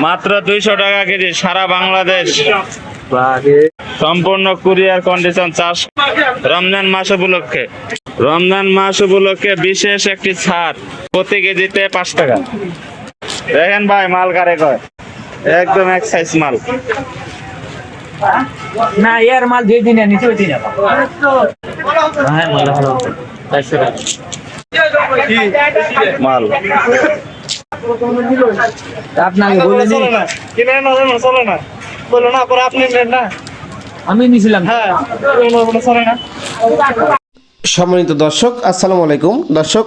মাত্র 200 টাকা কেজি, সারা বাংলাদেশ সম্পূর্ণ কুরিয়ার কন্ডিশন চাষ। রমজান মাস উপলক্ষে বিশেষ একটি ছাড়, প্রতি কেজিতে 5 টাকা। দেখেন ভাই মাল কারে কয়, একদম এক সাইজ মাল। না ইয়ার মাল দিয়ে দিন নিচে ওই দিন মাল আপনাকে বলে দিই কিনে না চলে না, বলো না পরে আপনি নেন না, আমি নিছিলাম। হ্যাঁ চলে না। সম্মানিত দর্শক, আসসালামু আলাইকুম। দর্শক,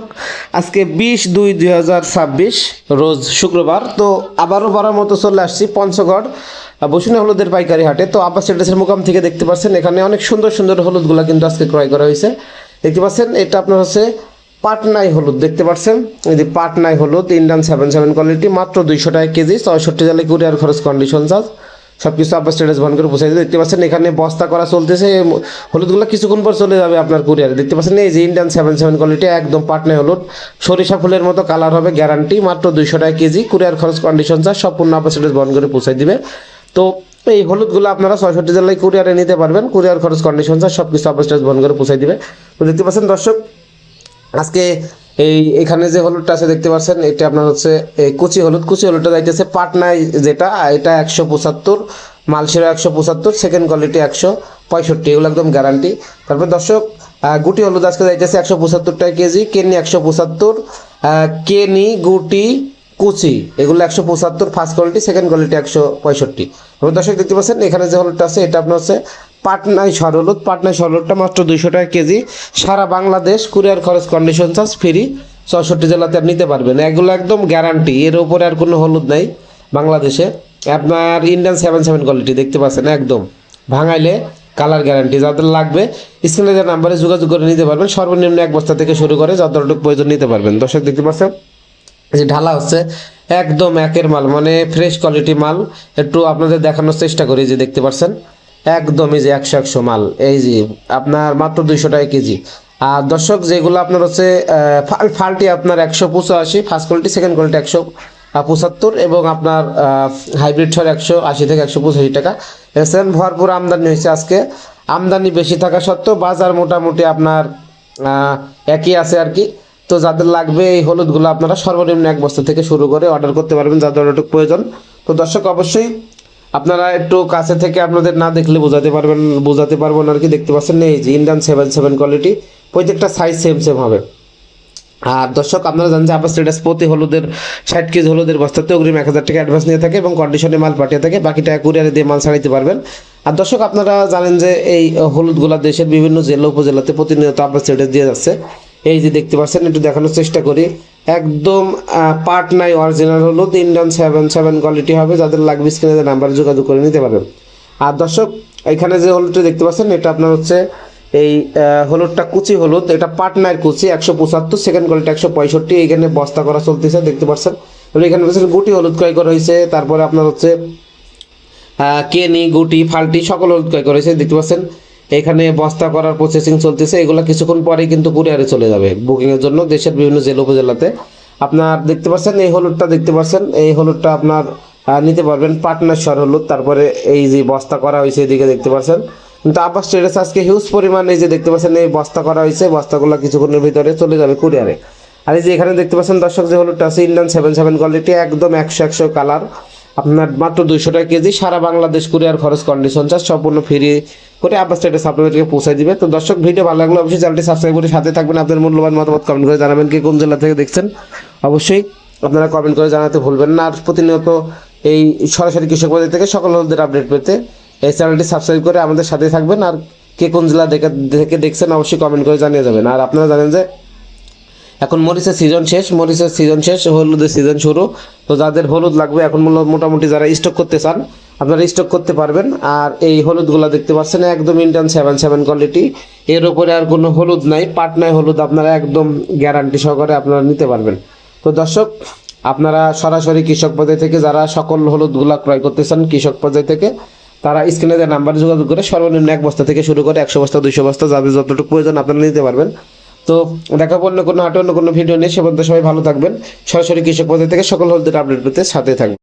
আজকে 20/2/2026 রোজ শুক্রবার। তো আবারও বারার মতো চলে আসছি পঞ্চগড় বসুনি হলুদের পাইকারি হাটে। তো আব্বাস ট্রেডার্সের মোকাম থেকে দেখতে পাচ্ছেন এখানে অনেক সুন্দর সুন্দর হলুদগুলো কিন্তু আজকে ক্রয় করা হয়েছে। দেখতে পাচ্ছেন এটা আপনার হচ্ছে পাটনাই হলুদ। দেখতে পাচ্ছেন এই যে পাটনাই হলুদ, ইন্ডিয়ান 77 কোয়ালিটি, মাত্র 200 টাকা কেজি, 64 জেলায় কুরিয়ার খরচ, কন্ডিশন চার্জ সব কিছু আব্বাস ট্রেডার্স বহন করে পৌঁছে দিতে। দেখতে পাচ্ছেন এখানে বস্তা করা চলতেছে, হলুদগুলো কিছুক্ষণ পর চলে যাবে আপনার কুরিয়ারে। দেখতে পাচ্ছেন এই যে ইন্ডিয়ান 77 কোয়ালিটি, একদম পাটনাই হলুদ, সরিষা ফুলের মতো কালার হবে, গ্যারান্টি, মাত্র 200 টাকা কেজি, কুরিয়ার খরচ, কন্ডিশন চার্জ সম্পূর্ণ আব্বাস ট্রেডার্স বহন করে পৌঁছে দিবে। তো এই হলুদগুলো আপনারা 64 জেলায় কুরিয়ারে নিতে পারবেন, কুরিয়ার খরচ, কন্ডিশন চার্জ সব কিছু আব্বাস ট্রেডার্স বহন করে পৌঁছে দিবে। তো দেখতে পাচ্ছেন দর্শক, আজকে এখানে যে হলুদটা আছে দেখতে পাচ্ছেন এটা আপনার হচ্ছে কুচি হলুদ। কুচি হলুদটা যাইতেছে পাটনায়, যেটা এটা 175, মালশিরা 175, সেকেন্ড কোয়ালিটি 165, এগুলো একদম গ্যারান্টি। তারপর দর্শক, গুটি হলুদ আজকে যাইতেছে 175 টাকা কেজি, কেনি 175, কেনি গুটি কুচি এগুলো 175, ফার্স্ট কোয়ালিটি, সেকেন্ড কোয়ালিটি 165। এবং দর্শক দেখতে পাচ্ছেন এখানে যে হলুদটা আছে এটা আপনার হচ্ছে পাটনাই সর হলুদ। পাটনাই সর হলুদটা মাত্র 200 টাকা কেজি, সারা বাংলাদেশ কুরিয়ার খরচ, কন্ডিশন চার্জ ফ্রি, 64 জেলাতে নিতে পারবেন। এগুলো একদম গ্যারান্টি, এর উপরে আর কোনো হলুদ নাই বাংলাদেশে। আপনার ইন্ডিয়ান 77 কোয়ালিটি দেখতে পাচ্ছেন, একদম ভাঙাইলে কালার গ্যারান্টি। যাদের লাগবে স্ক্রিনে যে নাম্বারে যোগাযোগ করে নিতে পারবেন, সর্বনিম্ন 1 বস্তা থেকে শুরু করে যতটুকু প্রয়োজন নিতে পারবেন। দর্শক দেখতে পাচ্ছেন যে ঢালা হচ্ছে একদম একের মাল, মানে ফ্রেশ কোয়ালিটি মাল। একটু আপনাদের দেখানোর চেষ্টা করি, যে দেখতে পাচ্ছেন একদমই যে 100 মাল, এই যে আপনার মাত্র 200 টাকা কেজি। আর দর্শক যেগুলো আপনার হচ্ছে ফাল্টি আপনার 185, ফার্স্ট কোয়ালিটি, সেকেন্ড কোয়ালিটি 175, এবং আপনার হাইব্রিড ছড় 180 থেকে 185 টাকা। এসেন ভরপুর আমদানি হয়েছে আজকে, আমদানি বেশি থাকা সত্ত্বেও বাজার মোটামুটি আপনার একই আছে আর কি। তো যাদের লাগবে এই হলুদগুলো আপনারা সর্বনিম্ন 1 বস্তা থেকে শুরু করে অর্ডার করতে পারবেন, যাদের অর্ডারটুকু প্রয়োজন। তো দর্শক অবশ্যই আপনারা একটু কাছে থেকে আপনাদের না দেখলে বোঝাতে পারবেন আর কি। দেখতে পাচ্ছেন এই যে ইন্ডিয়ান 77 কোয়ালিটি, প্রত্যেকটা সাইজ সেম হবে। আর দর্শক আপনারা জানেন যে আব্বাস ট্রেডার্স প্রতি হলুদের 60 কেজি হলুদের বস্তাতে অগ্রিম 1000 টাকা অ্যাডভান্স নিয়ে থাকে এবং কন্ডিশনে মাল পাঠিয়ে থাকে, বাকি টাকা কুরিয়ারে দিয়ে মাল ছাড়াইতে পারবেন। আর দর্শক আপনারা জানেন যে এই হলুদগুলা দেশের বিভিন্ন জেলা উপজেলাতে প্রতিনিয়ত আব্বাস ট্রেডার্স দিয়ে যাচ্ছে। এই যে দেখতে পাচ্ছেন, একটু দেখানোর চেষ্টা করি, একদম পাটনাই অরিজিনাল হলুদ, ইন্ডিয়ান 77 কোয়ালিটি হবে। যাদের লাগবে স্ক্রিনে নাম্বারে যোগাযোগ করে নিতে পারবেন। আর দর্শক এখানে যে হলুদটা দেখতে পাচ্ছেন এটা আপনার হচ্ছে এই হলুদটা কুচি হলুদ, এটা পাটনার কুচি 175, সেকেন্ড কোয়ালিটি 165, এখানে বস্তা করা চলতেছে দেখতে পাচ্ছেন। এখানে গুটি হলুদ ক্রয় করা হয়েছে, তারপরে আপনার হচ্ছে কেনি গুটি ফাল্টি সকল হলুদ ক্রয় করা হয়েছে। দেখতে পাচ্ছেন এখানে বস্তা করার প্রসেসিং চলতেছে, এগুলো কিছুক্ষণ পরেই কিন্তু কুরিয়ারে চলে যাবে বুকিংয়ের জন্য দেশের বিভিন্ন জেলা উপজেলাতে। আপনার দেখতে পাচ্ছেন এই হলুদটা দেখতে পাচ্ছেন, এই হলুদটা আপনার নিতে পারবেন, পাটনার সর হলুদ। তারপরে এই যে বস্তা করা হয়েছে এদিকে দেখতে পাচ্ছেন, কিন্তু আব্বাস ট্রেডার্স আজকে হিউজ পরিমাণ এই যে দেখতে পাচ্ছেন এই বস্তা করা হয়েছে, বস্তাগুলো কিছুক্ষণের ভিতরে চলে যাবে কুরিয়ারে। আর এই যে এখানে দেখতে পাচ্ছেন দর্শক যে হলুদটা আছে ইন্ডিয়ান 77 কোয়ালিটি, একদম 100 কালার, আপনার মাত্র 200 টাকা কেজি, সারা বাংলাদেশ কুরিয়ার খরচ, কন্ডিশন চার্জ সম্পূর্ণ ফ্রি করে আব্বাস ট্রেডার্স আপনাদেরকে পৌঁছে দিবে। তো দর্শক ভিডিও ভালো লাগলে অবশ্যই চ্যানেলটি সাবস্ক্রাইব করে সাথে থাকবেন। আপনাদের মূল্যবান মতামত কমেন্ট করে জানাবেন, কি কোন জেলা থেকে দেখছেন অবশ্যই আপনারা কমেন্ট করে জানাতে ভুলবেন না। আর প্রতিনিয়ত এই সরাসরি কৃষক বাজার থেকে সকল হলুদের আপডেট পেতে এই চ্যানেলটি সাবস্ক্রাইব করে আমাদের সাথে থাকবেন। আর কে কোন জেলা থেকে দেখছেন অবশ্যই কমেন্ট করে জানিয়ে যাবেন। আর আপনারা জানেন যে এখন মরিচের সিজন শেষ, হলুদের সিজন শুরু। তো যাদের হলুদ লাগবে এখন মোটামুটি যারা স্টক করতে চান আপনারা স্টক করতে পারবেন। আর এই হলুদগুলো দেখতে পাচ্ছেন একদম ইন্ডিয়ান 77 কোয়ালিটি, এর উপরে আর কোনো হলুদ নাই, পাটনাই হলুদ আপনারা একদম গ্যারান্টি সহকারে আপনারা নিতে পারবেন। তো দর্শক আপনারা সরাসরি কৃষক পর্যায় থেকে যারা সকল হলুদগুলা ক্রয় করতে চান কৃষক পর্যায় থেকে, তারা স্ক্রিনে যে নাম্বারে যোগাযোগ করে সর্বনিম্ন 1 বস্তা থেকে শুরু করে 100 বস্তা 200 বস্তা যাদের যতটুকু প্রয়োজন আপনারা নিতে পারবেন। তো দেখা অন্য কোনো হাটে অন্য কোনো ভিডিও নিয়ে, সে পর্যন্ত সবাই ভালো থাকবেন। সরাসরি কৃষক বাজার থেকে সকল হলদের আপডেট পেতে সাথে থাকবেন।